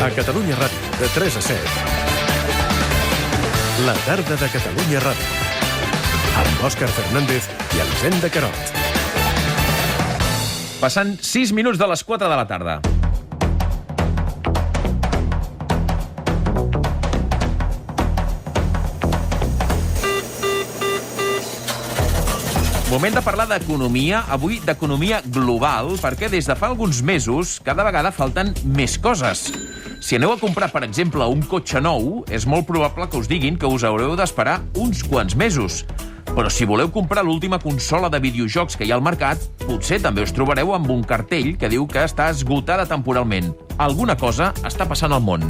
A Catalunya Ràdio, de 3 a 7. La tarda de Catalunya Ràdio. Amb Òscar Fernández i Elisenda Queralt. Passant 6 minuts de les 4 de la tarda. Moment de parlar d'economia, avui d'economia global, perquè des de fa alguns mesos cada vegada falten més coses. Si aneu a comprar, per exemple, un cotxe nou, és molt probable que us diguin que us haureu d'esperar uns quants mesos. Però si voleu comprar l'última consola de videojocs que hi ha al mercat, potser també us trobareu amb un cartell que diu que està esgotada temporalment. Alguna cosa està passant al món.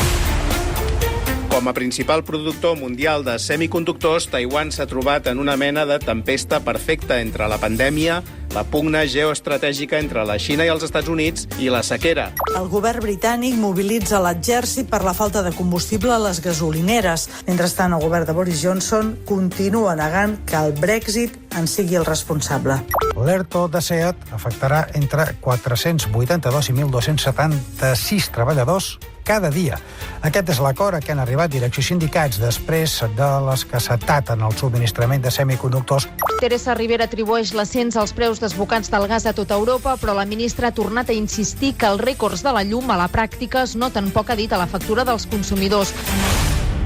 Com a principal productor mundial de semiconductors, Taiwan s'ha trobat en una mena de tempesta perfecta entre la pandèmia, la pugna geoestratègica entre la Xina i els Estats Units i la sequera. El govern britànic mobilitza l'exèrcit per la falta de combustible a les gasolineres. Mentrestant, el govern de Boris Johnson continua negant que el Brexit en sigui el responsable. L'ERTO de SEAT afectarà entre 482 i 1.276 treballadors cada dia. Aquest és l'acord a què han arribat direcció i sindicats després de l'escassetat en el subministrament de semiconductors. Teresa Rivera atribueix l'ascens als preus desbocats del gas a tota Europa, però la ministra ha tornat a insistir que els rècords de la llum a la pràctica es noten poc a dit a la factura dels consumidors.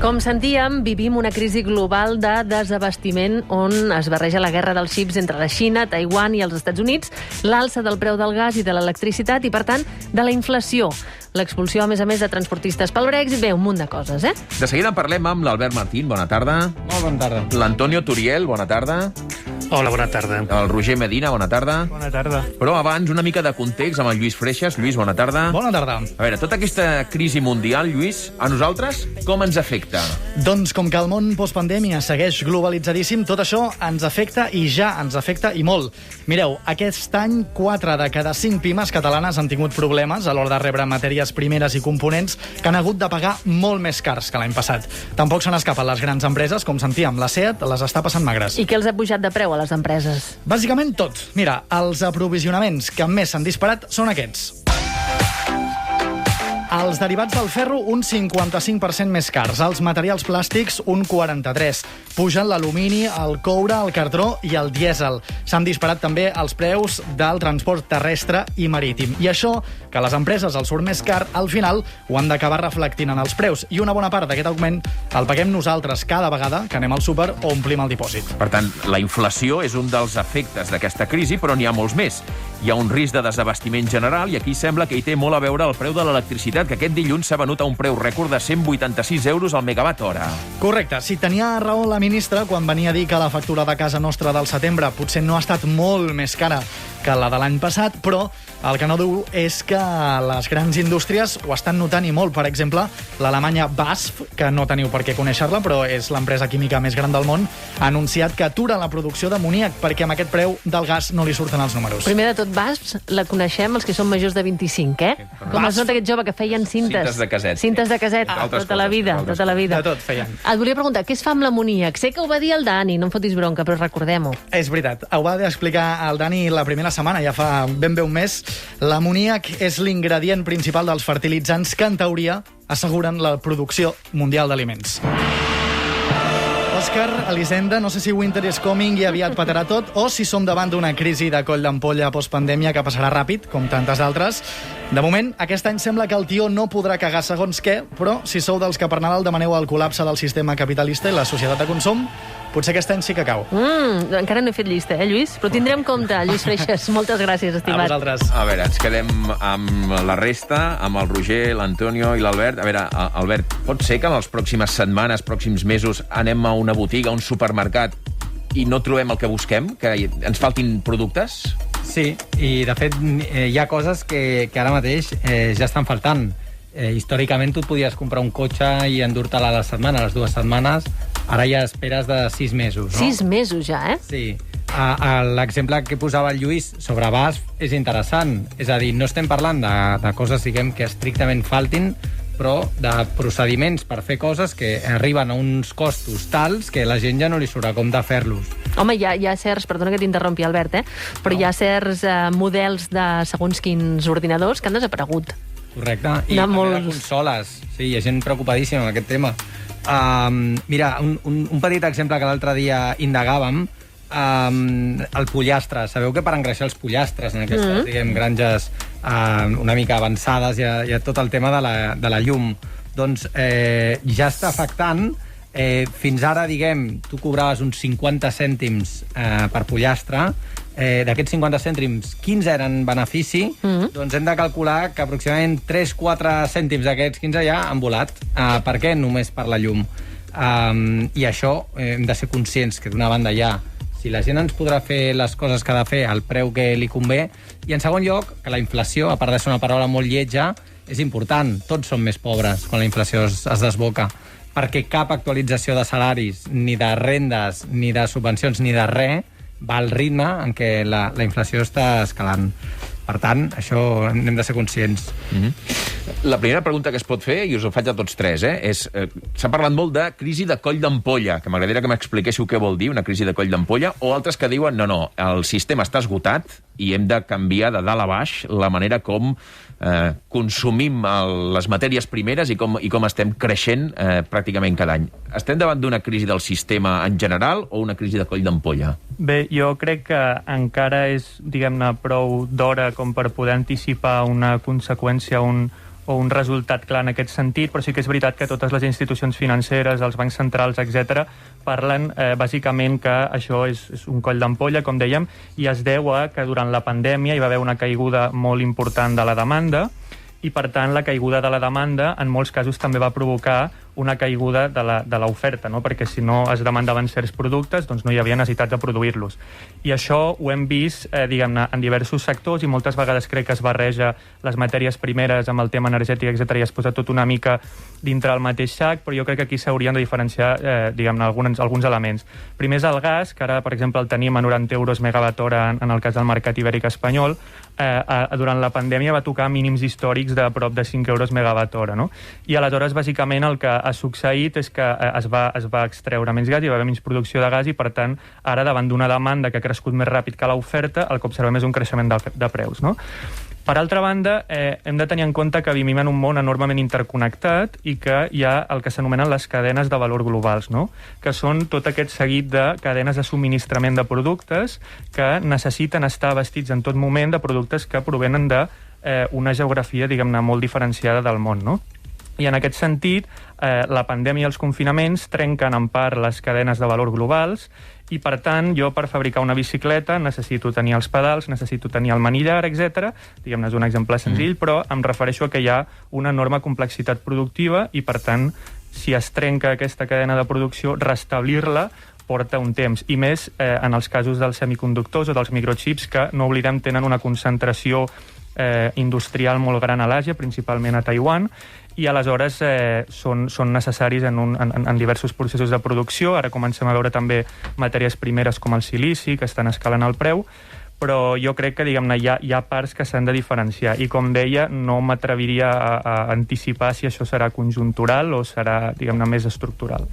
Com sentíem, vivim una crisi global de desabastiment on es barreja la guerra dels xips entre la Xina, Taiwan i els Estats Units, l'alça del preu del gas i de l'electricitat i, per tant, de la inflació. L'expulsió, a més, de transportistes pel Brexit, bé, un munt de coses, eh? De seguida en parlem amb l'Albert Martín, bona tarda. Molt bona tarda. L'Antonio Turiel, bona tarda. Hola, bona tarda. El Roger Medina, bona tarda. Bona tarda. Però abans, una mica de context amb el Lluís Freixas. Lluís, bona tarda. Bona tarda. A veure, tota aquesta crisi mundial, Lluís, a nosaltres com ens afecta? Doncs com que el món postpandèmia segueix globalitzadíssim, tot això ens afecta i ja ens afecta i molt. Mireu, aquest any 4 de cada 5 pimes catalanes han tingut problemes a l'hora de rebre matèries primeres i components que han hagut de pagar molt més cars que l'any passat. Tampoc se n'escapen les grans empreses, com sentíem, la SEAT les està passant magres. I què els ha pujat de preu a les empreses? Bàsicament tot. Mira, els aprovisionaments que més s'han disparat són aquests. Els derivats del ferro, un 55% més cars. Els materials plàstics, un 43%. Pugen l'alumini, el coure, el cartró i el dièsel. S'han disparat també els preus del transport terrestre i marítim. I això, que a les empreses els surt més car, al final ho han d'acabar reflectint en els preus. I una bona part d'aquest augment el paguem nosaltres cada vegada que anem al súper o omplim el dipòsit. Per tant, la inflació és un dels efectes d'aquesta crisi, però n'hi ha molts més. Hi ha un risc de desabastiment general i aquí sembla que hi té molt a veure el preu de l'electricitat, que aquest dilluns s'ha venut a un preu rècord de 186 euros al megawatt hora. Correcte. Si tenia raó la ministra quan venia a dir que la factura de casa nostra del setembre potser no ha estat molt més cara que la de l'any passat, però el que no diu és que les grans indústries ho estan notant i molt. Per exemple, l'alemanya BASF, que no teniu per què conèixer-la, però és l'empresa química més gran del món, ha anunciat que atura la producció d'amoníac perquè amb aquest preu del gas no li surten els números. Primer de tot, BASF la coneixem els que són majors de 25, eh? Com es nota aquest jove que feien cintes de caset. Cintes de caset, tota la vida. De tot feien. Et volia preguntar, què es fa amb l'amoníac? Sé que ho va dir el Dani, no em fotis bronca, però recordem-ho. És veritat. Ho va explicar el Dani la primera setmana, ja fa ben bé un mes. L'amoníac és l'ingredient principal dels fertilitzants que, en teoria, asseguren la producció mundial d'aliments. Òscar, Elisenda, no sé si Winter is coming i aviat patarà tot, o si som davant d'una crisi de coll d'ampolla postpandèmia que passarà ràpid, com tantes altres. De moment, aquest any sembla que el tió no podrà cagar segons què, però si sou dels que per Nadal demaneu el col·lapse del sistema capitalista i la societat de consum, potser aquest any sí que cau. Encara no he fet llista, Lluís? Però tindrem en compte, Lluís Freixas. Moltes gràcies, estimat. A vosaltres. A veure, ens quedem amb la resta, amb el Roger, l'Antonio i l'Albert. A veure, Albert, pot ser que en les pròximes setmanes, pròxims mesos, anem a una botiga, a un supermercat, i no trobem el que busquem? Que ens faltin productes? Sí, i de fet hi ha coses que ara mateix ja estan faltant. Històricament tu et podies comprar un cotxe i endur-te-la a la setmana, a les 2 setmanes. Ara ja esperes de 6 mesos, no? 6 mesos ja, eh? Sí. L'exemple que posava el Lluís sobre BASF és interessant. És a dir, no estem parlant de coses, diguem, que estrictament faltin, però de procediments per fer coses que arriben a uns costos tals que la gent ja no li surt a compte fer-los. Home, hi ha certs, perdona que t'interrompi, Albert, però hi ha certs models de segons quins ordinadors que han desaparegut. Correcte. I també de consoles. Sí, hi ha gent preocupadíssima amb aquest tema. Mira, un petit exemple que l'altre dia indagàvem, el pollastre. Sabeu que per engreixar els pollastres en aquestes, diguem, granges una mica avançades hi ha tot el tema de la llum. Doncs ja està afectant. Fins ara, diguem, tu cobraves uns 50 cèntims per pollastre. D'aquests 50 cèntims, 15 eren benefici, doncs hem de calcular que aproximadament 3-4 cèntims d'aquests 15 ja han volat. Per què? Només per la llum. I això hem de ser conscients que d'una banda ja, si la gent ens podrà fer les coses que ha de fer al preu que li convé, i en segon lloc, que la inflació, a part de ser una paraula molt lletja, és important. Tots som més pobres quan la inflació es desboca, perquè cap actualització de salaris, ni de rendes, ni de subvencions, ni de res, va al ritme en què la inflació està escalant. Per tant, això hem de ser conscients. La primera pregunta que es pot fer, i us ho faig a tots tres, és... S'ha parlat molt de crisi de coll d'ampolla, que m'agradaria que m'expliquéssiu què vol dir una crisi de coll d'ampolla, o altres que diuen, no, el sistema està esgotat i hem de canviar de dalt a baix la manera com consumim les matèries primeres i com estem creixent pràcticament cada any. Estem davant d'una crisi del sistema en general o una crisi de coll d'ampolla? Bé, jo crec que encara és, diguem-ne, prou d'hora com per poder anticipar una conseqüència o un resultat clar en aquest sentit, però sí que és veritat que totes les institucions financeres, els bancs centrals, etc., parlen bàsicament que això és un coll d'ampolla, com dèiem, i es deu a que durant la pandèmia hi va haver una caiguda molt important de la demanda, i per tant la caiguda de la demanda en molts casos també va provocar una caiguda de l'oferta, no? Perquè si no es demandaven certs productes, doncs no hi havia necessitat de produir-los. I això ho hem vist, diguem-ne, en diversos sectors, i moltes vegades crec que es barreja les matèries primeres amb el tema energètic, etc., i es posa tot una mica dintre el mateix sac, però jo crec que aquí s'haurien de diferenciar, diguem-ne, alguns elements. Primer és el gas, que ara, per exemple, el tenim a 90 euros megawatt hora en el cas del mercat ibèric espanyol. Durant la pandèmia va tocar mínims històrics de prop de 5 euros megawatt hora, no? I aleshores, bàsicament, el que ha succeït és que es va extreure menys gas, hi va haver menys producció de gas i, per tant, ara, davant d'una demanda que ha crescut més ràpid que l'oferta, el que observem és un creixement de preus, no? Per altra banda, hem de tenir en compte que vivim en un món enormement interconnectat i que hi ha el que s'anomenen les cadenes de valor globals, no? Que són tot aquest seguit de cadenes de subministrament de productes que necessiten estar vestits en tot moment de productes que provenen d'una geografia, diguem-ne, molt diferenciada del món, no? I en aquest sentit, la pandèmia i els confinaments trenquen en part les cadenes de valor globals i, per tant, jo per fabricar una bicicleta necessito tenir els pedals, necessito tenir el manillar, etc. Diguem-ne, és un exemple senzill, però em refereixo a que hi ha una enorme complexitat productiva i, per tant, si es trenca aquesta cadena de producció, restablir-la porta un temps. I més en els casos dels semiconductors o dels microchips, que, no oblidem, tenen una concentració industrial molt gran a l'Àsia, principalment a Taiwan, i aleshores són necessaris en diversos processos de producció. Ara comencem a veure també matèries primeres com el silici, que estan escalant el preu, però jo crec que, diguem-ne, hi ha parts que s'han de diferenciar. I, com deia, no m'atreviria a anticipar si això serà conjuntural o serà, diguem-ne, més estructural.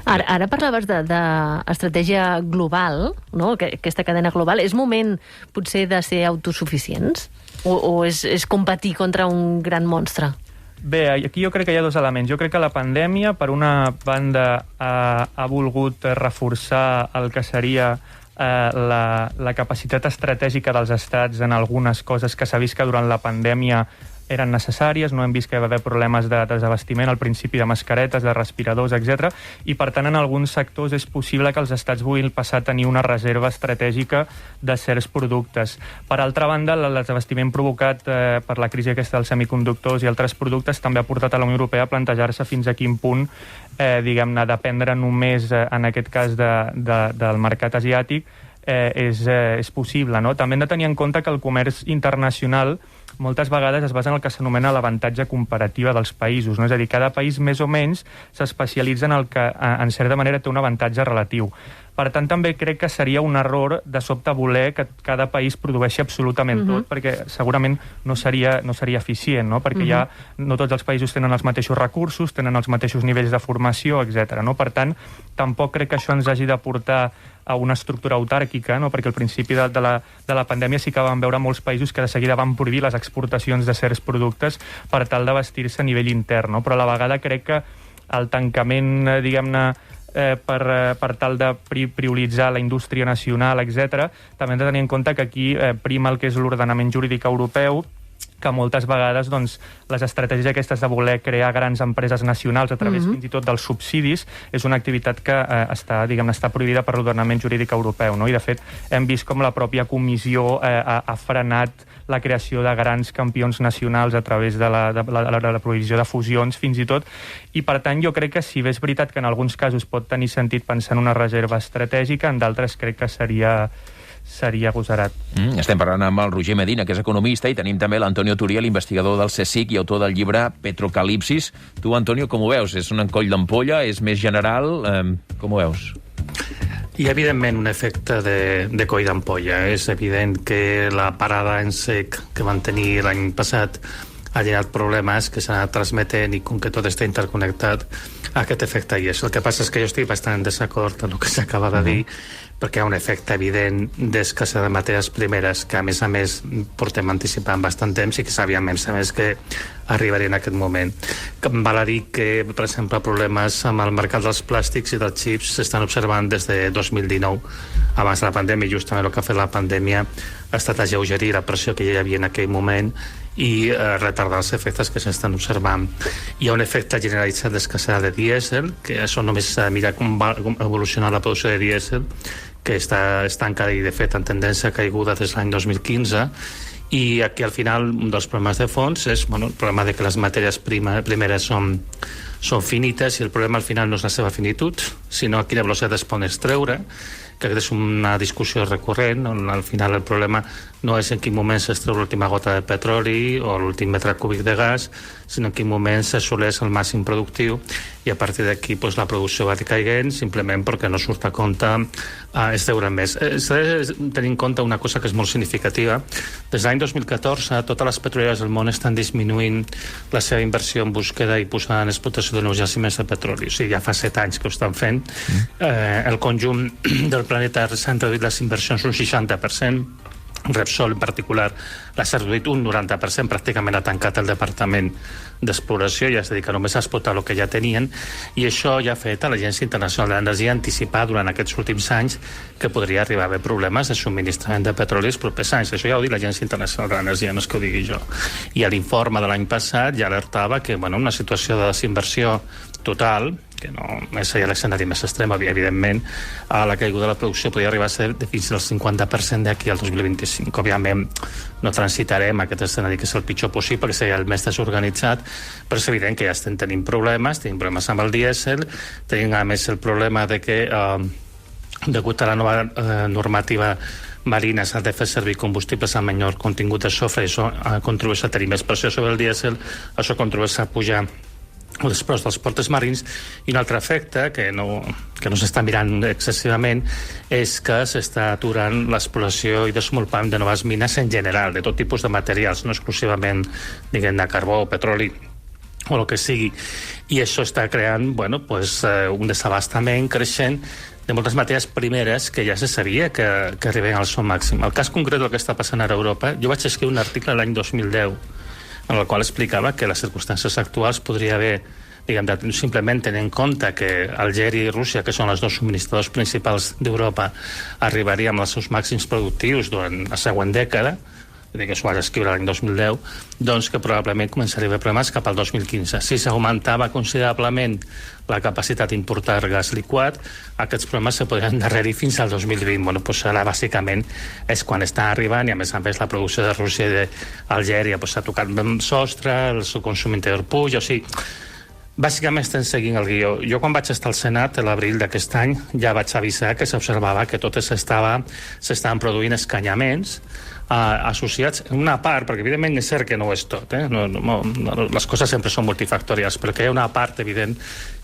Ara parlaves d'estratègia global, no? Aquesta cadena global. És moment, potser, de ser autosuficients? O és competir contra un gran monstre? Bé, aquí jo crec que hi ha dos elements. Jo crec que la pandèmia, per una banda, ha volgut reforçar el que seria la capacitat estratègica dels estats en algunes coses que s'ha vist que durant la pandèmia eren necessàries. No hem vist que hi va haver problemes de desabastiment al principi de mascaretes, de respiradors, etc. I, per tant, en alguns sectors és possible que els estats vulguin passar a tenir una reserva estratègica de certs productes. Per altra banda, el desabastiment provocat per la crisi aquesta dels semiconductors i altres productes també ha portat a la Unió Europea a plantejar-se fins a quin punt, diguem-ne, dependre només, en aquest cas, del mercat asiàtic és possible, no? També hem de tenir en compte que el comerç internacional moltes vegades es basa en el que s'anomena l'avantatge comparativa dels països, no? És a dir, cada país més o menys s'especialitza en el que, en certa manera, té un avantatge relatiu. Per tant, també crec que seria un error de sobte voler que cada país produeixi absolutament tot, perquè segurament no seria eficient, no? Perquè ja no tots els països tenen els mateixos recursos, tenen els mateixos nivells de formació, etc. No? Per tant, tampoc crec que això ens hagi de portar a una estructura autàrquica, no? Perquè al principi de la pandèmia sí que vam veure molts països que de seguida van prohibir les exportacions de certs productes per tal de vestir-se a nivell intern, no? Però a la vegada crec que el tancament, diguem-ne, per tal de prioritzar la indústria nacional, etc., també hem de tenir en compte que aquí prima el que és l'ordenament jurídic europeu, que moltes vegades doncs, les estratègies aquestes de voler crear grans empreses nacionals a través fins i tot dels subsidis és una activitat que està prohibida per l'ordenament jurídic europeu. No? I, de fet, hem vist com la pròpia comissió ha frenat la creació de grans campions nacionals a través de la provisió de fusions, fins i tot. I, per tant, jo crec que si bé és veritat que en alguns casos pot tenir sentit pensar en una reserva estratègica, en d'altres crec que seria agosarat. Estem parlant amb el Roger Medina, que és economista, i tenim també l'Antonio Turiel, investigador del CSIC i autor del llibre Petrocalipsis. Tu, Antonio, com ho veus? És un encoll d'ampolla? És més general? Com ho veus? Hi ha, evidentment, un efecte de coll d'ampolla. És evident que la parada en sec que van tenir l'any passat ha generat problemes que s'han anat transmetent i com que tot està interconnectat, aquest efecte hi és. El que passa és que jo estic bastant en desacord amb el que s'acaba de dir, perquè hi ha un efecte evident d'escassetat de matèries primeres que, a més, portem anticipant bastant temps i que sabíem, a més, que arribaria en aquest moment. Val a dir que, per exemple, problemes amb el mercat dels plàstics i dels xips s'estan observant des de 2019, abans de la pandèmia. Justament el que ha fet la pandèmia ha estat alleugerir la pressió que ja hi havia en aquell moment i retardar els efectes que s'estan observant. Hi ha un efecte generalitzat d'escassetat de dièsel, que això només s'ha de mirar com va evolucionar la producció de dièsel, que està estancada i, de fet, en tendència caiguda des de l'any 2015, i aquí, al final, un dels problemes de fons és el problema de que les matèries primeres són finites, i el problema, al final, no és la seva finitud, sinó a quina velocitat es poden extreure, que és una discussió recurrent, on al final el problema no és en quin moment s'extreu l'última gota de petroli o l'últim metre cúbic de gas, sinó en quin moment s'assoleix el màxim productiu, i a partir d'aquí la producció va decaient simplement perquè no surt a compte extreure més. S'ha de tenir en compte una cosa que és molt significativa. Des de l'any 2014 totes les petrolieres del món estan disminuint la seva inversió en búsqueda i posada en explotació de nous jaciments de petroli. O sigui, ja fa 7 anys que ho estan fent. El conjunt del planeta s'han reduït les inversions un 60%, Repsol en particular l'ha reduït un 90%, pràcticament ha tancat el departament d'exploració, ja és a dir, que només ha explotat el que ja tenien, i això ja ha fet a l'Agència Internacional d'Energia anticipar durant aquests últims anys que podria arribar a haver problemes de subministrament de petroli els propers anys. Això ja ho diu l'Agència Internacional d'Energia, no és que ho digui jo. I a l'informe de l'any passat ja alertava que una situació de desinversió total, que no seria l'escenari més extrem, evidentment, a la caiguda de la producció podria arribar a ser de fins al 50% d'aquí al 2025. Òbviament, no transitarem aquest escenari que és el pitjor possible, que seria el més desorganitzat, però és evident que ja estem tenint problemes amb el dièsel, tenim a més el problema de que, degut a la nova normativa marina, s'ha de fer servir combustibles amb menor contingut de sofre, i això contribueix a tenir més pressió sobre el dièsel, això contribueix a pujar els preus dels portes marins, i un altre efecte que no s'està mirant excessivament és que s'està aturant l'exploració i desenvolupament de noves mines en general, de tot tipus de materials, no exclusivament de carbó o petroli o el que sigui, i això està creant un desabastament creixent de moltes matèries primeres que ja se sabia que arriben al seu màxim. El cas concret del que està passant ara a Europa, jo vaig escriure un article l'any 2010 en el qual explicava que les circumstàncies actuals podria haver, simplement tenint en compte que Algèria i Rússia, que són els dos subministradors principals d'Europa, arribarien als seus màxims productius durant la següent dècada, que s'ho vaig escriure l'any 2010, doncs que probablement començaria a haver problemes cap al 2015. Si s'augmentava considerablement la capacitat d'importar gas liquat, aquests problemes se podrien endarrerir fins al 2020. Ara, bàsicament, és quan està arribant, i a més la producció de Rússia i d'Algèria s'ha tocat el sostre, el seu consum interior puja, o sigui, bàsicament estem seguint el guió. Jo, quan vaig estar al Senat, a l'abril d'aquest any, ja vaig avisar que s'observava que s'estaven produint escanyaments associats en una part, perquè evidentment és cert que no ho és tot, les coses sempre són multifactorials, però que hi ha una part evident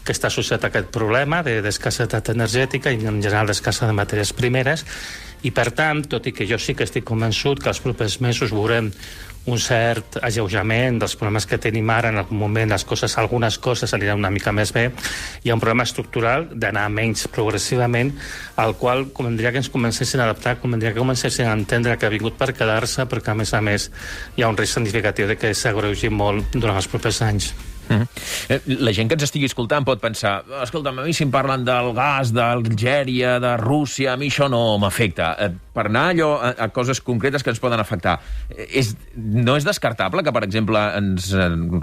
que està associat a aquest problema d'escassetat energètica i en general d'escassa de matèries primeres, i per tant, tot i que jo sí que estic convençut que els propers mesos veurem un cert alleujament dels problemes que tenim ara, en algun moment algunes coses aniran una mica més bé, hi ha un problema estructural d'anar menys progressivament, al qual convendria que ens comencessin a adaptar, convendria que comencessin a entendre que ha vingut per quedar-se, perquè a més hi ha un risc significatiu de que s'agreugi molt durant els propers anys. La gent que ens estigui escoltant pot pensar, escolta'm, a mi si em parlen del gas d'Algèria, de Rússia, a mi això no m'afecta. Per anar allò a coses concretes que ens poden afectar, no és descartable que, per exemple, ens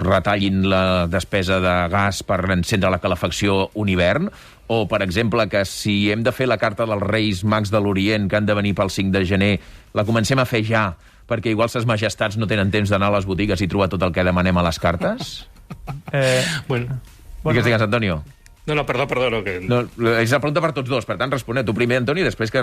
retallin la despesa de gas per encendre la calefacció un hivern? O, per exemple, que si hem de fer la carta dels Reis Mags de l'Orient, que han de venir pel 5 de gener, la comencem a fer ja, perquè igual ses majestats no tenen temps d'anar a les botigues i trobar tot el que demanem a les cartes? Digues, Antonio. No, perdó. És la pregunta per tots dos, per tant, responeu tu primer, Antoni, i després que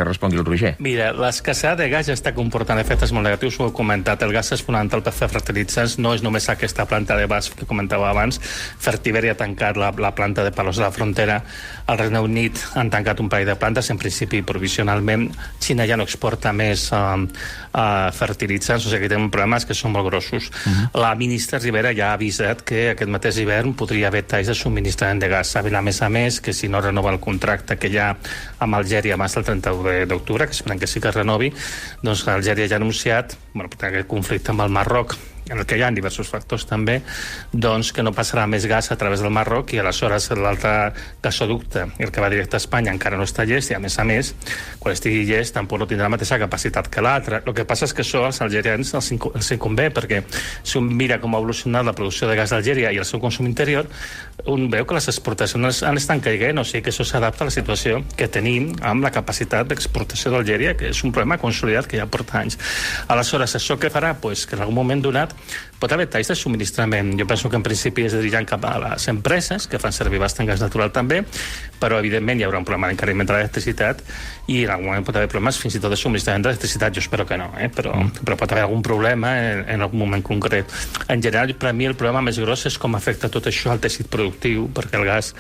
respongui el Roger. Mira, l'escassedat de gas ja està comportant efectes molt negatius, ho he comentat. El gas és fonamental per fer fertilitzants, no és només aquesta planta de Basf que comentàveu abans. Fertiberia ha tancat la planta de Palos de la Frontera, al Regne Unit han tancat un parell de plantes, en principi provisionalment. Xina ja no exporta més fertilitzants, o sigui que tenen problemes que són molt grossos. La ministra Rivera ja ha avisat que aquest mateix hivern podria haver talls de subministrament de gas. Saben, a més, que si no renova el contracte que hi ha amb Algèria abans del 31 d'octubre, que esperem que sí que es renovi, doncs Algèria ja ha anunciat aquest conflicte amb el Marroc, en el que hi ha diversos factors també, doncs que no passarà més gas a través del Marroc, i aleshores l'altre gasoducte, el que va directe a Espanya, encara no està llest, i a més, quan estigui llest tampoc no tindrà la mateixa capacitat que l'altre. El que passa és que això als algerians els convé, perquè si un mira com ha evolucionat la producció de gas d'Algèria i el seu consum interior, un veu que les exportacions estan caiguent, o sigui que això s'adapta a la situació que tenim amb la capacitat d'exportació d'Algèria, que és un problema consolidat que ja porta anys. Aleshores, això què farà? Pues que en algun moment donat pot haver talls de subministrament. Jo penso que en principi es dirigiran cap a les empreses, que fan servir bastant gas natural també, però evidentment hi haurà un problema d'encariment de l'electricitat i en algun moment pot haver problemes fins i tot de subministrament d'electricitat. Jo espero que no, però pot haver algun problema en algun moment concret. En general, per a mi el problema més gros és com afecta tot això al teixit productiu, perquè el gas,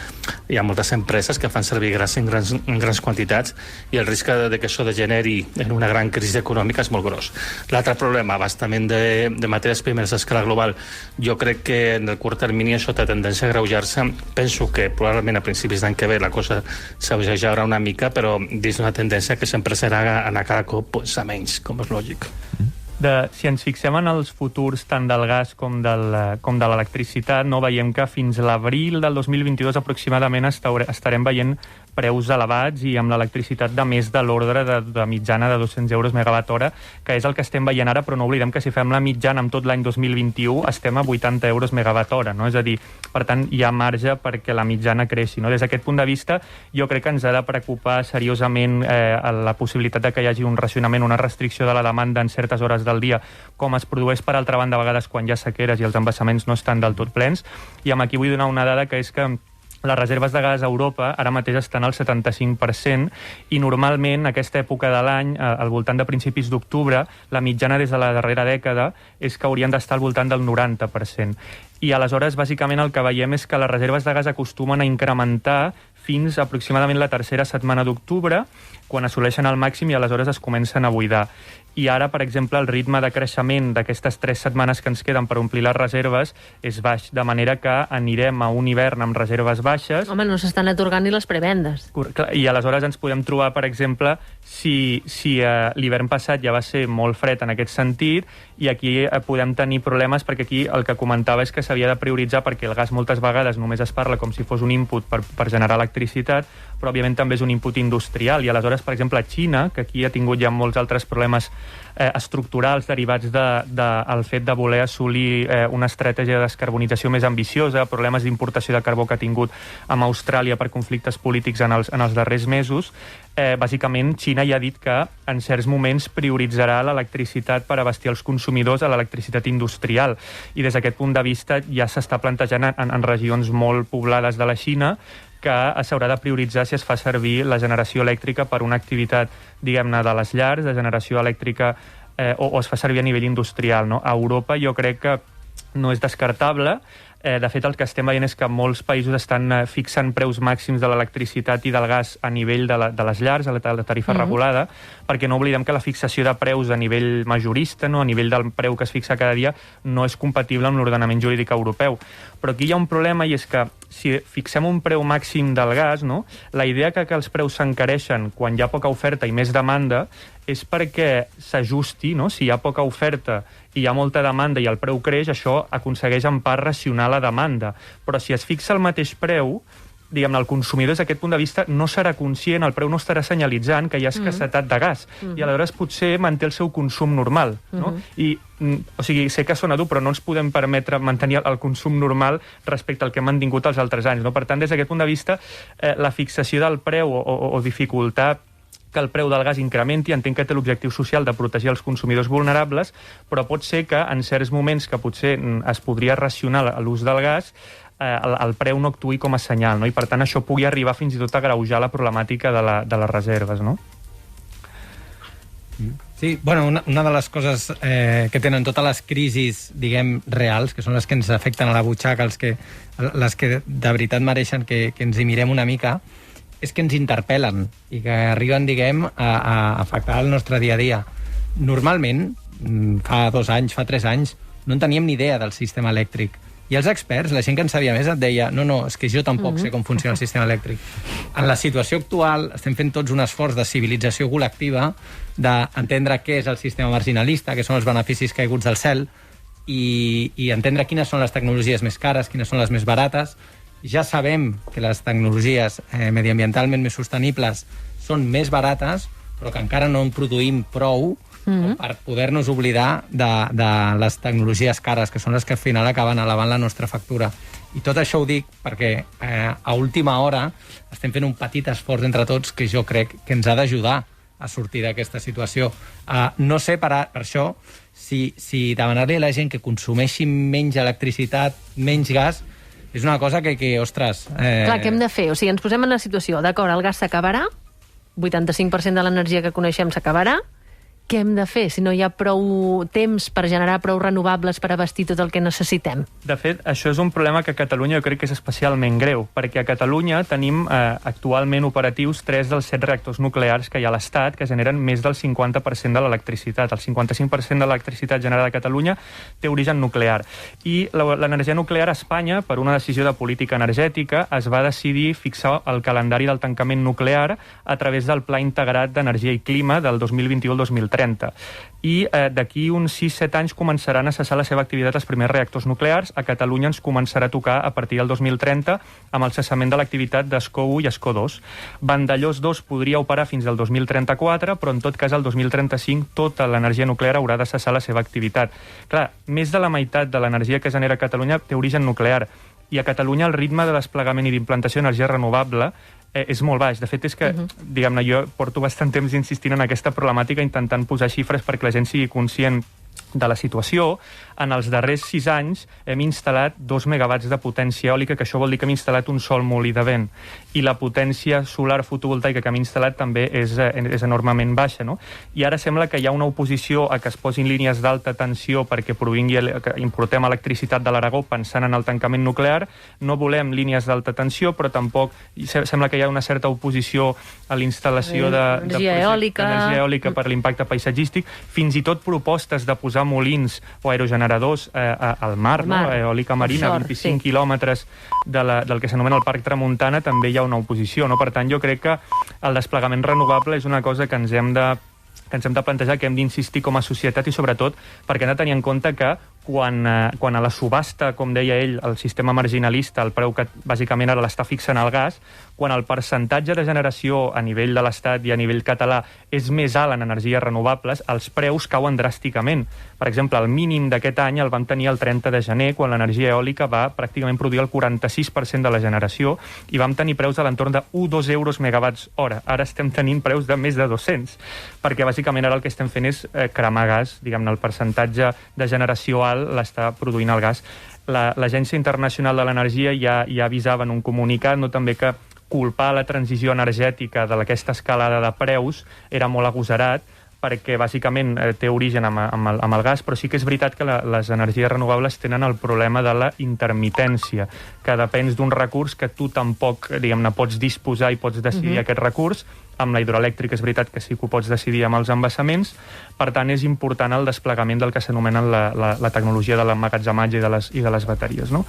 hi ha moltes empreses que fan servir gas en grans quantitats i el risc de que això degeneri en una gran crisi econòmica és molt gros. L'altre problema, abastament de matèries primeres a escala global, jo crec que en el curt termini això té tendència a agreujar-se. Penso que probablement a principis d'any que ve la cosa s'alleujarà una mica, però dins una tendència que sempre serà anar cada cop a menys, com és lògic. Si ens fixem en els futurs tant del gas com de l'electricitat, no veiem que fins l'abril del 2022 aproximadament estarem veient preus elevats i amb l'electricitat de més de l'ordre de mitjana de 200 euros megawatt hora, que és el que estem veient ara, però no oblidem que si fem la mitjana amb tot l'any 2021 estem a 80 euros megawatt hora, no? És a dir, per tant, hi ha marge perquè la mitjana creixi, no? Des d'aquest punt de vista, jo crec que ens ha de preocupar seriosament la possibilitat de que hi hagi un racionament, una restricció de la demanda en certes hores del dia, com es produeix per altra banda a vegades quan hi ha sequeres i els embassaments no estan del tot plens. I amb aquí vull donar una dada, que és que les reserves de gas a Europa ara mateix estan al 75% i normalment aquesta època de l'any, al voltant de principis d'octubre, la mitjana des de la darrera dècada és que haurien d'estar al voltant del 90%. I aleshores, bàsicament, el que veiem és que les reserves de gas acostumen a incrementar fins aproximadament la tercera setmana d'octubre, quan assoleixen el màxim i aleshores es comencen a buidar. I ara, per exemple, el ritme de creixement d'aquestes 3 setmanes que ens queden per omplir les reserves és baix, de manera que anirem a un hivern amb reserves baixes. Home, no s'estan atorgant ni les prebendes. I aleshores ens podem trobar, per exemple, si l'hivern passat ja va ser molt fred en aquest sentit, i aquí podem tenir problemes, perquè aquí el que comentava és que s'havia de prioritzar, perquè el gas moltes vegades només es parla com si fos un input per generar electricitat, però òbviament també és un input industrial, i aleshores, per exemple, Xina, que aquí ha tingut ja molts altres problemes estructurals derivats del fet de voler assolir una estratègia de descarbonització més ambiciosa, problemes d'importació de carbó que ha tingut amb Austràlia per conflictes polítics en els darrers mesos. Bàsicament, Xina ja ha dit que en certs moments prioritzarà l'electricitat per abastir els consumidors a l'electricitat industrial. I des d'aquest punt de vista ja s'està plantejant en regions molt poblades de la Xina que s'haurà de prioritzar si es fa servir la generació elèctrica per una activitat, diguem-ne, de les llars, de generació elèctrica o es fa servir a nivell industrial, no? A Europa jo crec que no és descartable. De fet, el que estem veient és que molts països estan fixant preus màxims de l'electricitat i del gas a nivell de les llars, a la tarifa regulada, perquè no oblidem que la fixació de preus a nivell majorista, no? A nivell del preu que es fixa cada dia, no és compatible amb l'ordenament jurídic europeu. Però aquí hi ha un problema, i és que si fixem un preu màxim del gas, no? La idea que els preus s'encareixen quan hi ha poca oferta i més demanda és perquè s'ajusti, no? Si hi ha poca oferta i hi ha molta demanda i el preu creix, això aconsegueix en part racionar la demanda. Però si es fixa el mateix preu, diguem-ne, el consumidor des d'aquest punt de vista no serà conscient, el preu no estarà senyalitzant que hi ha escassetat de gas, i aleshores potser manté el seu consum normal, no? O sigui, sé que sona dur, però no ens podem permetre mantenir el consum normal respecte al que hem mantingut els altres anys, no? Per tant, des d'aquest punt de vista, la fixació del preu o dificultar que el preu del gas incrementi, entenc que té l'objectiu social de protegir els consumidors vulnerables, però pot ser que en certs moments que potser es podria racionar l'ús del gas, el preu no actuï com a senyal, no? I per tant això pugui arribar fins i tot a agreujar la problemàtica de les reserves, no? Sí, bueno, una de les coses que tenen totes les crisis, diguem, reals, que són les que ens afecten a la butxaca, les que de veritat mereixen que ens hi mirem una mica, és que ens interpel·len i que arriben, diguem, a afectar el nostre dia a dia. Normalment, fa 2 anys, fa 3 anys, no en teníem ni idea del sistema elèctric. I els experts, la gent que en sabia més, et deia no, és que jo tampoc sé com funciona el sistema elèctric. En la situació actual estem fent tots un esforç de civilització col·lectiva, d'entendre què és el sistema marginalista, què són els beneficis caiguts del cel, i entendre quines són les tecnologies més cares, quines són les més barates. Ja sabem que les tecnologies mediambientalment més sostenibles són més barates, però que encara no en produïm prou per poder-nos oblidar de les tecnologies cares, que són les que al final acaben elevant la nostra factura. I tot això ho dic perquè a última hora estem fent un petit esforç entre tots que jo crec que ens ha d'ajudar a sortir d'aquesta situació. No sé, per això, si demanar-li a la gent que consumeixi menys electricitat, menys gas, és una cosa que ostres... Clar, què hem de fer? O sigui, ens posem en la situació, d'acord, el gas s'acabarà, 85% de l'energia que coneixem s'acabarà, què hem de fer si no hi ha prou temps per generar prou renovables per abastir tot el que necessitem? De fet, això és un problema que a Catalunya jo crec que és especialment greu, perquè a Catalunya tenim actualment operatius 3 dels 7 reactors nuclears que hi ha a l'Estat, que generen més del 50% de l'electricitat. El 55% de l'electricitat generada a Catalunya té origen nuclear. I l'energia nuclear a Espanya, per una decisió de política energètica, es va decidir fixar el calendari del tancament nuclear a través del Pla Integrat d'Energia i Clima del 2021 al 2030. I d'aquí uns 6-7 anys començaran a cessar la seva activitat els primers reactors nuclears. A Catalunya ens començarà a tocar a partir del 2030 amb el cessament de l'activitat d'Escó 1 i Escó 2. Vandellòs 2 podria operar fins al 2034, però en tot cas al 2035 tota l'energia nuclear haurà de cessar la seva activitat. Clar, més de la meitat de l'energia que genera Catalunya té origen nuclear, i a Catalunya el ritme de desplegament i d'implantació d'energia renovable és molt baix. De fet, és que, diguem-ne, jo porto bastant temps insistint en aquesta problemàtica, intentant posar xifres perquè la gent sigui conscient de la situació. En els darrers 6 anys hem instal·lat 2 megawatts de potència eòlica, que això vol dir que hem instal·lat un sol molí de vent. I la potència solar fotovoltaica que hem instal·lat també és enormement baixa, no? I ara sembla que hi ha una oposició a que es posin línies d'alta tensió perquè que importem electricitat de l'Aragó pensant en el tancament nuclear. No volem línies d'alta tensió, però tampoc sembla que hi ha una certa oposició a l'instal·lació d'energia eòlica per l'impacte paisatgístic, fins i tot propostes de posar molins o aerogeneradors al mar, no? Eòlica marina, a 25 quilòmetres del que s'anomena el Parc Tramuntana, també hi ha una oposició, no? Per tant, jo crec que el desplegament renovable és una cosa que ens hem de plantejar, que hem d'insistir com a societat, i sobretot perquè hem de tenir en compte que quan a la subhasta, com deia ell, el sistema marginalista, el preu que bàsicament ara l'està fixant el gas, quan el percentatge de generació a nivell de l'Estat i a nivell català és més alt en energies renovables, els preus cauen dràsticament. Per exemple, el mínim d'aquest any el vam tenir el 30 de gener, quan l'energia eòlica va pràcticament produir el 46% de la generació, i vam tenir preus a l'entorn de 1-2 euros megawatts hora. Ara estem tenint preus de més de 200, perquè bàsicament ara el que estem fent és cremar gas, diguem-ne, el percentatge de generació alt l'està produint el gas. L'Agència Internacional de l'Energia ja avisava en un comunicat, no, també, que culpar la transició energètica d'aquesta escalada de preus era molt agosarat, perquè bàsicament té origen amb el gas, però sí que és veritat que les energies renovables tenen el problema de la intermitència, que depens d'un recurs que tu tampoc, diguem-ne, pots disposar i pots decidir aquest recurs. Amb la hidroelèctrica és veritat que sí que ho pots decidir amb els embassaments, per tant és important el desplegament del que s'anomena la tecnologia de l'emmagatzematge i de les bateries, no?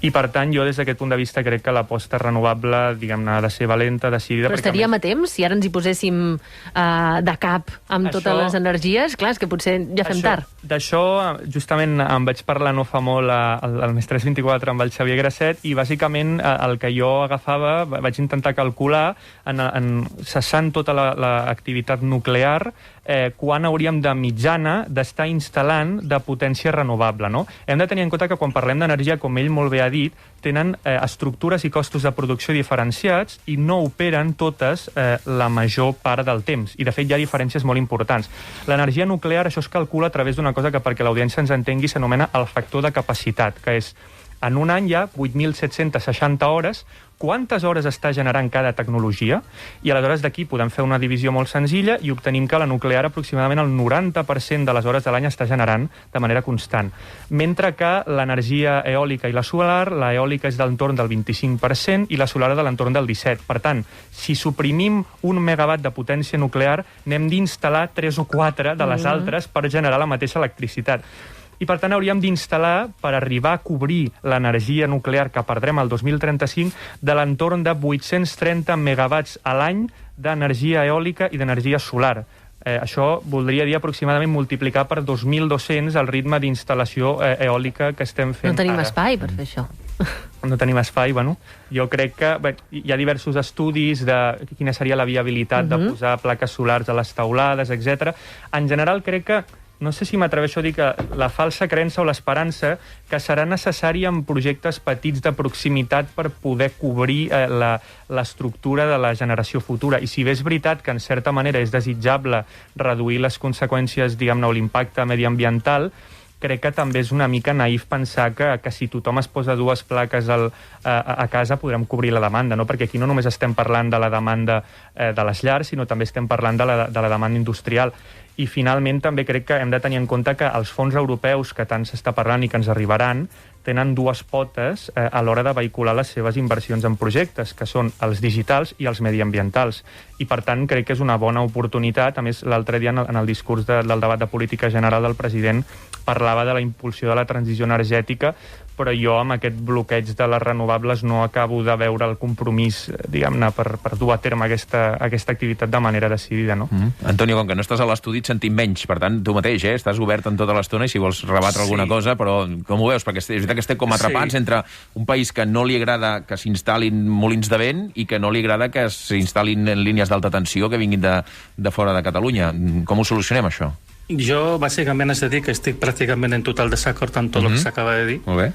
I per tant jo des d'aquest punt de vista crec que l'aposta renovable, diguem-ne, ha de ser valenta, decidida... Però estaríem a temps si ara ens hi poséssim de cap amb totes les energies? Clar, és que potser ja fem tard. D'això justament em vaig parlar no fa molt al Més 324 amb el Xavier Grasset i bàsicament el que jo agafava, vaig intentar calcular cessant tota l'activitat nuclear, quan hauríem de mitjana d'estar instal·lant de potència renovable, no? Hem de tenir en compte que quan parlem d'energia, com ell molt bé ha dit, tenen estructures i costos de producció diferenciats i no operen totes la major part del temps. I, de fet, hi ha diferències molt importants. L'energia nuclear, això es calcula a través d'una cosa que, perquè l'audiència ens entengui, s'anomena el factor de capacitat, que és, en un any hi ha 8.760 hores, quantes hores està generant cada tecnologia, i aleshores d'aquí podem fer una divisió molt senzilla i obtenim que la nuclear aproximadament el 90% de les hores de l'any està generant de manera constant. Mentre que l'energia eòlica i la solar, l'eòlica és de l'entorn del 25% i la solar de l'entorn del 17%. Per tant, si suprimim 1 megawatt de potència nuclear, n'hem d'instal·lar 3 o 4 de les altres per generar la mateixa electricitat. I, per tant, hauríem d'instal·lar, per arribar a cobrir l'energia nuclear que perdrem al 2035, de l'entorn de 830 megawatts a l'any d'energia eòlica i d'energia solar. Això voldria dir aproximadament multiplicar per 2.200 el ritme d'instal·lació eòlica que estem fent ara. No tenim espai per fer això. No tenim espai, bueno. Jo crec que hi ha diversos estudis de quina seria la viabilitat de posar plaques solars a les teulades, etc. En general, crec que no sé si m'atreveixo a dir que la falsa creença o l'esperança que serà necessària en projectes petits de proximitat per poder cobrir l'estructura de la generació futura. I si bé és veritat que en certa manera és desitjable reduir les conseqüències, diguem-ne, o l'impacte mediambiental, crec que també és una mica naïf pensar que si tothom es posa 2 plaques a casa podrem cobrir la demanda, no? Perquè aquí no només estem parlant de la demanda de les llars, sinó també estem parlant de la demanda industrial. I finalment també crec que hem de tenir en compte que els fons europeus que tant s'està parlant i que ens arribaran tenen 2 potes a l'hora de vehicular les seves inversions en projectes, que són els digitals i els mediambientals. I, per tant, crec que és una bona oportunitat. A més, l'altre dia, en el discurs del debat de política general del president, parlava de la impulsió de la transició energètica, però jo amb aquest bloqueig de les renovables no acabo de veure el compromís, diguem-ne, per dur a terme aquesta activitat de manera decidida, no? Antonio, com que no estàs a l'estudi et sentim menys, per tant, tu mateix, estàs obert en tota l'estona i si vols rebatre alguna cosa, però com ho veus? Perquè és veritat que estem com atrapats entre un país que no li agrada que s'instal·lin molins de vent i que no li agrada que s'instal·lin línies d'alta tensió que vinguin de fora de Catalunya. Com ho solucionem, això? Jo, bàsicament, has de dir que estic pràcticament en total desacord amb tot el que s'acaba de dir. Molt bé.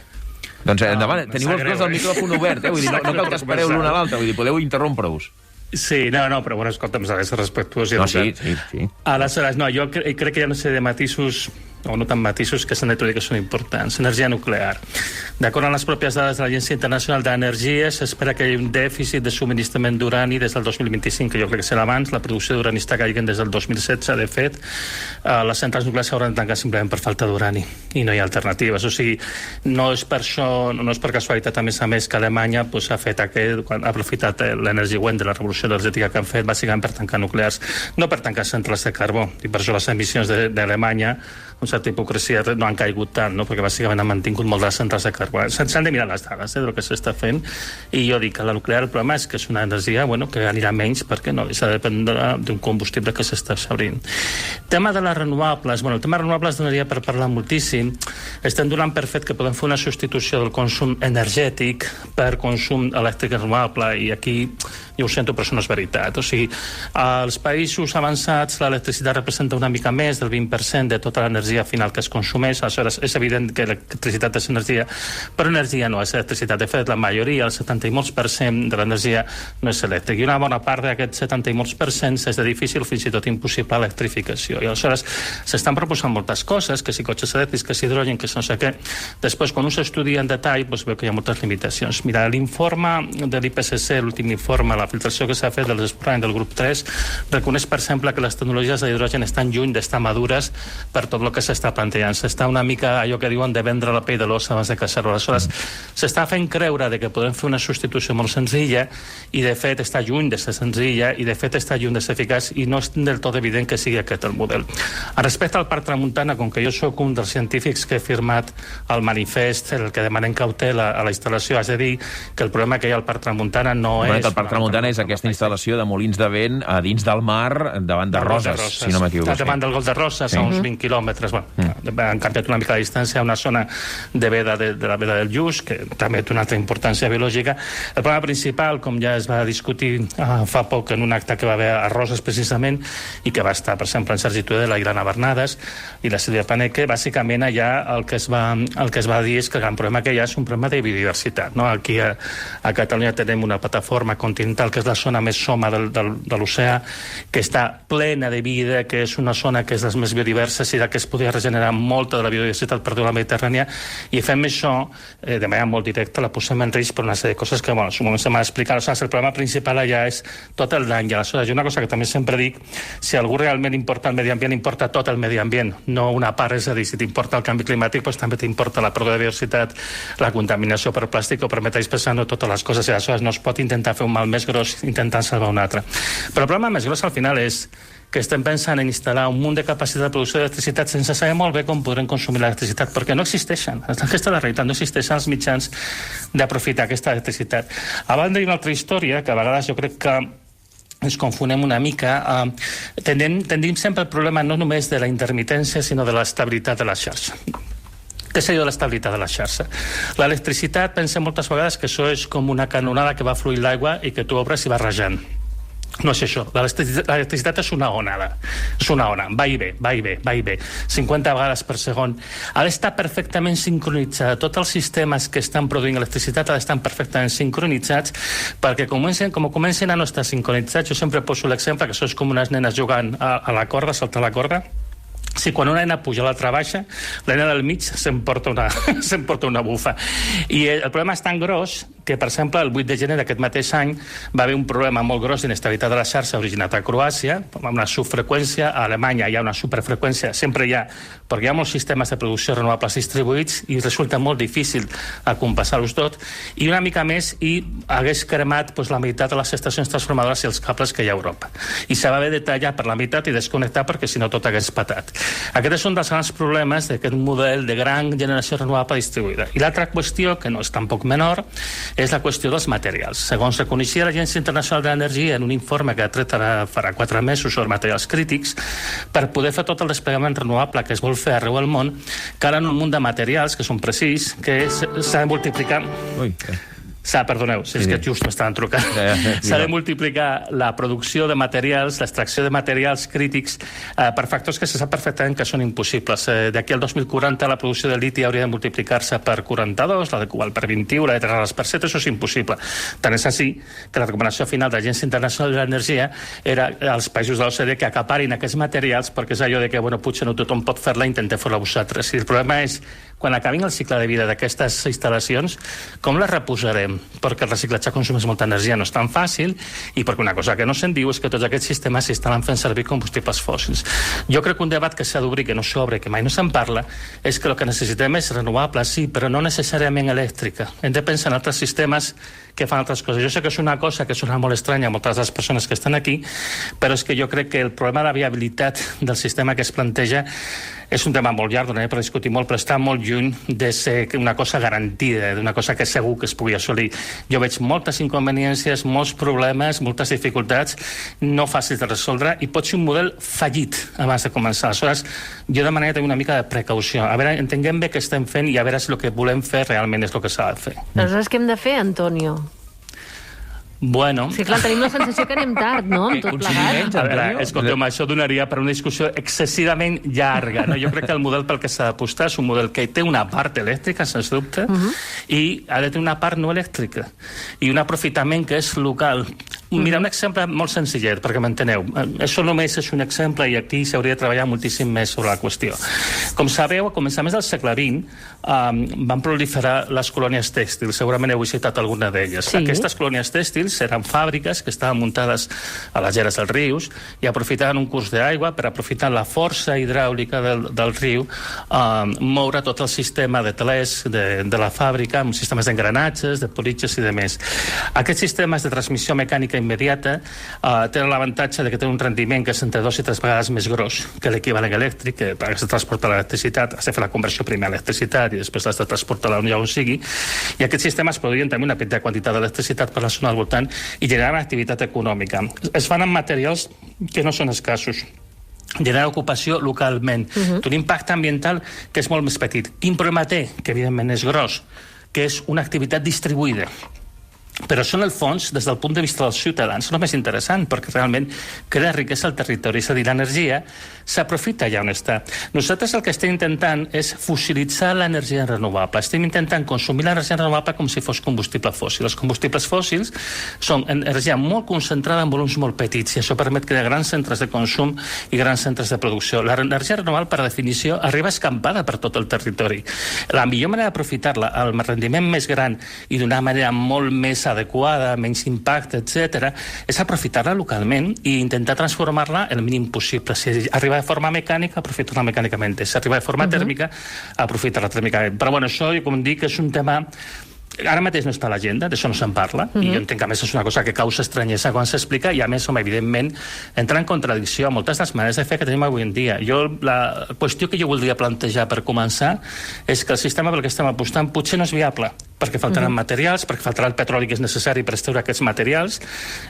Doncs endavant, teniu els dos el micròfon obert, vull dir, no cal que espereu l'un a l'altre, vull dir, podeu interrompre-us. Sí, no, però bueno, escolta'm, s'ha de ser respectuós. No, sí. Aleshores, no, jo crec que hi ha una sèrie de matisos, o no tan matisos, que s'han de dir que són importants. Energia nuclear. D'acord amb les pròpies dades de l'Agència Internacional d'Energia, s'espera que hi hagi un dèficit de subministrament d'urani des del 2025, que jo crec que serà abans. La producció d'urani està caient des del 2016, de fet. Les centrals nuclears s'hauran de tancar simplement per falta d'urani i no hi ha alternatives. O sigui, no és per això, no és per casualitat, a més, que Alemanya ha fet ha aprofitat l'energia de la revolució energètica que han fet, bàsicament per tancar nuclears, no per tancar centrals de carbó. I per això les emissions d'Alemanya, amb certa hipocresia, no han caigut tant, no? Perquè bàsicament han mantingut molt de les centrals de carbó. S'han de mirar les dades del que s'està fent, i jo dic que la nuclear, el problema és que és una energia que anirà menys perquè no s'ha de dependre d'un combustible que s'està obrint. Tema de les renovables. El tema de renovables donaria per parlar moltíssim. Estem donant per fet que podem fer una substitució del consum energètic per consum elèctric renovable, i aquí jo ho sento, però això no és veritat. O sigui, als països avançats l'electricitat representa una mica més del 20% de tota l'energia l'energia final que es consumeix. Aleshores, és evident que l'electricitat és energia, però energia no és electricitat. De fet, la majoria, el 70 i molts % de l'energia no és elèctrica. I una bona part d'aquest 70 i molts % és de difícil, fins i tot impossible, electrificació. I aleshores s'estan proposant moltes coses, que si cotxes elèctrics, que si hidrogen, que si no sé què. Després, quan un s'estudia en detall, doncs veu que hi ha moltes limitacions. Mira, l'informe de l'IPCC, l'últim informe, la filtració que s'ha fet del desesperament del grup 3, reconeix, per exemple, que les tecnologies d'hidrogen estan lluny d'estar madures per tot el que s'està plantejant. S'està una mica, allò que diuen, de vendre la pell de l'os abans de caçar-lo. Aleshores, s'està fent creure que podem fer una substitució molt senzilla i, de fet, està lluny de ser senzilla i, de fet, està lluny de ser eficaç i no és del tot evident que sigui aquest el model. Respecte al Parc Tramuntana, com que jo sóc un dels científics que he firmat el manifest en el que demanem cautela a la instal·lació, has de dir que el problema que hi ha al Parc Tramuntana no és... El Parc Tramuntana és aquesta instal·lació de molins de vent a dins del mar, davant de Roses, si no m'equivoco. Davant del Golf de Roses, a uns 20 quilòmetres. Han canviat una mica la distància a una zona de veda de la veda del Lluç, que també té una altra importància biològica. El problema principal, com ja es va discutir fa poc en un acte que va haver a Roses precisament, i que va estar, per exemple, en Sergi Tudela i Ilana Bernades i la Sílvia Paneque, bàsicament allà el que es va dir és que el gran problema que hi ha és un problema de biodiversitat. Aquí a Catalunya tenim una plataforma continental que és la zona més soma de l'oceà, que està plena de vida, que és una zona que és les més biodiverses i que es podria regenerar molta de la biodiversitat per tota la Mediterrània, i fem això de manera molt directa, la posem en risc per una sèrie de coses que, en un moment se m'ha d'explicar. El problema principal allà és tot el dany. I aleshores, una cosa que també sempre dic, si algú realment importa el medi ambient, importa tot el medi ambient, no una part. És a dir, si t'importa el canvi climàtic, doncs també t'importa la pèrdua de biodiversitat, la contaminació per plàstic o per metalls pesants, totes les coses, i aleshores no es pot intentar fer un mal més gros intentant salvar un altre. Però el problema més gros al final és que estem pensant en instal·lar un munt de capacitat de producció d'electricitat sense saber molt bé com podrem consumir l'electricitat, perquè no existeixen. Aquesta és la realitat, no existeixen els mitjans d'aprofitar aquesta electricitat. A banda d'una altra història, que a vegades jo crec que ens confonem una mica, tendim sempre el problema no només de la intermitència, sinó de l'estabilitat de la xarxa. Què seria l'estabilitat de la xarxa? L'electricitat, pensem moltes vegades que això és com una canonada que va fluir l'aigua i que tu obres i va rajant. No és això. L'electricitat és una onada. És una ona. Va i ve, va i ve, va i ve. 50 vegades per segon. Ha d'estar perfectament sincronitzada. Tots els sistemes que estan produint electricitat ha d'estar perfectament sincronitzats, perquè com comencen a no estar sincronitzats, jo sempre poso l'exemple que això és com unes nenes jugant a la corda, a saltar la corda. Si quan una nena puja a l'altra baixa, la nena del mig s'emporta una bufa. I el problema és tan gros que, per exemple, el 8 de gener d'aquest mateix any va haver un problema molt gros d'inestabilitat de la xarxa originat a Croàcia, amb una subfreqüència. A Alemanya hi ha una superfreqüència, sempre hi ha, perquè hi ha molts sistemes de producció renovables distribuïts i resulta molt difícil compassar-los tot, i una mica més i hagués cremat la meitat de les estacions transformadores i els cables que hi ha a Europa. I se va haver de tallar per la meitat i desconnectar perquè si no tot hagués patat. Aquest és un dels grans problemes d'aquest model de gran generació renovable distribuïda. I l'altra qüestió, que no és tampoc menor, és la qüestió dels materials. Segons reconeixia l'Agència Internacional de l'Energia en un informe que ha tret farà 4 mesos sobre materials crítics, per poder fer tot el desplegament renovable que es vol fer arreu del món, calen un munt de materials que són precís, que s'ha de multiplicar... Perdoneu, si és que just m'estaven trucant. S'ha de multiplicar la producció de materials, l'extracció de materials crítics per factors que se sap perfectament que són impossibles. D'aquí al 2040 la producció de liti hauria de multiplicar-se per 42, la de cobalt per 21, la de terres per 7, això és impossible. Tant és així que la recomanació final de l'Agència Internacional de l'Energia era als països de l'OCDE que acaparin aquests materials, perquè és allò de que, potser no tothom pot fer-la, intentem fer-la vosaltres. I el problema és, quan acabin el cicle de vida d'aquestes instal·lacions, com les reposarem? Perquè el reciclatge consumeix molta energia, no és tan fàcil, i perquè una cosa que no se'n diu és que tots aquests sistemes s'instal·len fent servir combustibles fòssils. Jo crec que un debat que s'ha d'obrir, que no s'obre, que mai no se'n parla, és que el que necessitem és renovable, sí, però no necessàriament elèctrica. Hem de pensar en altres sistemes que fan altres coses. Jo sé que és una cosa que sona molt estranya a moltes de les persones que estan aquí, però és que jo crec que el problema de la viabilitat del sistema que es planteja és un tema molt llarg, donaré per discutir molt, però està molt lluny de ser una cosa garantida, d'una cosa que segur que es pugui assolir. Jo veig moltes inconveniències, molts problemes, moltes dificultats, no fàcils de resoldre, i pot ser un model fallit abans de començar. Aleshores, jo demanaria tenir una mica de precaució. A veure, entenguem bé què estem fent i a veure si el que volem fer realment és el que s'ha de fer. Aleshores, què hem de fer, Antonio? Bueno... Sí, clar, tenim la sensació que anem tard, no?, amb tot plegat. A veure, escolteu, això donaria per una discussió excessivament llarga, no? Jo crec que el model pel que s'ha d'apostar és un model que té una part elèctrica, sens dubte, i ha de tenir una part no elèctrica, i un aprofitament que és local. Mira, un exemple molt senzillet, perquè m'enteneu. Això només és un exemple i aquí s'hauria de treballar moltíssim més sobre la qüestió. Com sabeu, a començaments del segle XX van proliferar les colònies tèxtils. Segurament heu visitat alguna d'elles. Sí. Aquestes colònies tèxtils eren fàbriques que estaven muntades a les geres dels rius i aprofitaven un curs d'aigua per aprofitar la força hidràulica del riu, moure tot el sistema de telers de la fàbrica amb sistemes d'engranatges, de politges i de més. Aquests sistemes de transmissió mecànica immediata tenen l'avantatge de que tenen un rendiment que és entre 2 i 3 vegades més gros que l'equivalent elèctric, que per transportar l'electricitat has de fer la conversió primer a electricitat i després l'has de transportar allà on sigui, i aquests sistemes produïen també una petita quantitat d'electricitat per la zona al voltant i generaven activitat econòmica. Es fan amb materials que no són escassos, generar ocupació localment, té un impacte ambiental que és molt més petit. Quin problema té? Que evidentment és gros, que és una activitat distribuïda. Però això, en el fons, des del punt de vista dels ciutadans, no és més interessant, perquè realment crea riquesa al territori, és a dir, l'energia s'aprofita allà on està. Nosaltres el que estem intentant és fossilitzar l'energia renovable. Estem intentant consumir l'energia renovable com si fos combustible fòssil. Els combustibles fòssils són energia molt concentrada en volums molt petits, i això permet crear grans centres de consum i grans centres de producció. L'energia renovable, per definició, arriba escampada per tot el territori. La millor manera d'aprofitar-la al rendiment més gran i d'una manera molt més adequada, menys impacte, etc., és aprofitar-la localment i intentar transformar-la el mínim possible. Si arriba de forma mecànica, aprofitar-la mecànicament. Si arriba de forma tèrmica, aprofitar-la tèrmicament. Però bueno, això, com dic, és un tema... Ara mateix no està a l'agenda, d'això no se'n parla, i jo entenc que a més és una cosa que causa estranyesa quan s'explica, i a més, evidentment, entra en contradicció a moltes de les maneres de fer que tenim avui en dia. La qüestió que jo voldria plantejar per començar és que el sistema pel que estem apostant potser no és viable, perquè faltaran materials, perquè faltarà el petroli que és necessari per extreure aquests materials.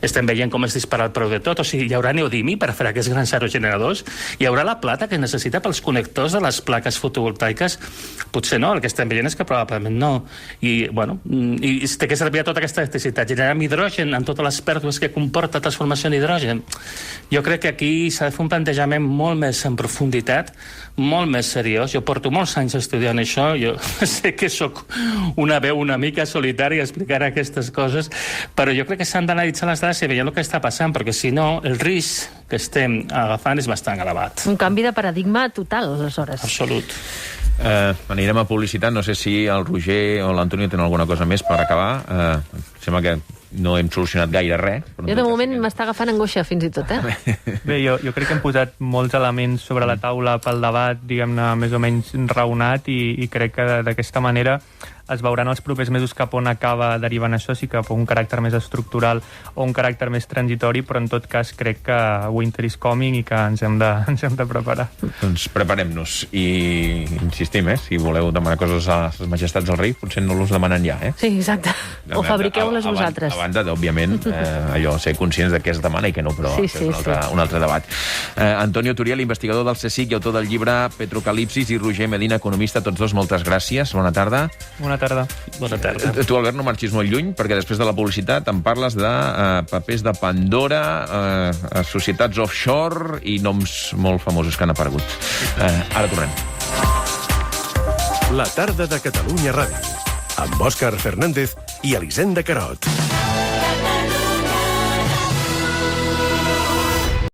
Estem veient com es dispara el preu de tot, o sigui, hi haurà neodimi per fer aquests grans aerogeneradors, hi haurà la plata que es necessita pels connectors de les plaques fotovoltaiques, potser no, el que estem veient és que probablement no. I, bueno, i té que servir a tota aquesta electricitat. Generem hidrogen amb totes les pèrdues que comporta transformació en hidrogen. Jo crec que aquí s'ha de fer un plantejament molt més en profunditat, molt més seriós. Jo porto molts anys estudiant això, jo sé que sóc una veu una mica solitària explicant aquestes coses, però jo crec que s'han d'analitzar les dades i veure el que està passant, perquè si no, el risc que estem agafant és bastant elevat. Un canvi de paradigma total, aleshores. Absolut. Anirem a publicitat. No sé si el Roger o l'Antonio tenen alguna cosa més per acabar. Sembla que no hem solucionat gaire res. Jo de moment m'està agafant angoixa fins i tot, Bé, jo crec que hem posat molts elements sobre la taula pel debat, diguem-ne, més o menys raonat, i crec que d'aquesta manera es veuran els propers mesos cap on acaba derivant això, sí cap a un caràcter més estructural o un caràcter més transitori, però en tot cas crec que winter is coming i que ens hem de preparar. Doncs preparem-nos i insistim, si voleu demanar coses a les majestats del rei, potser no los demanen ja, Sí, exacte. O fabriqueu-les vosaltres. A banda, òbviament, allò, ser conscients de què es demana i què no, però és un altre debat. Antonio Turiel, investigador del CSIC i autor del llibre Petrocalipsis, i Roger Medina, economista, tots dos, moltes gràcies. Bona tarda. Bona tarda. Bona tarda. Tu, Albert, no marxis molt lluny, perquè després de la publicitat em parles de papers de Pandora, societats offshore i noms molt famosos que han aparegut. Ara tornem. La tarda de Catalunya Ràdio, amb Òscar Fernández i Elisenda Carot.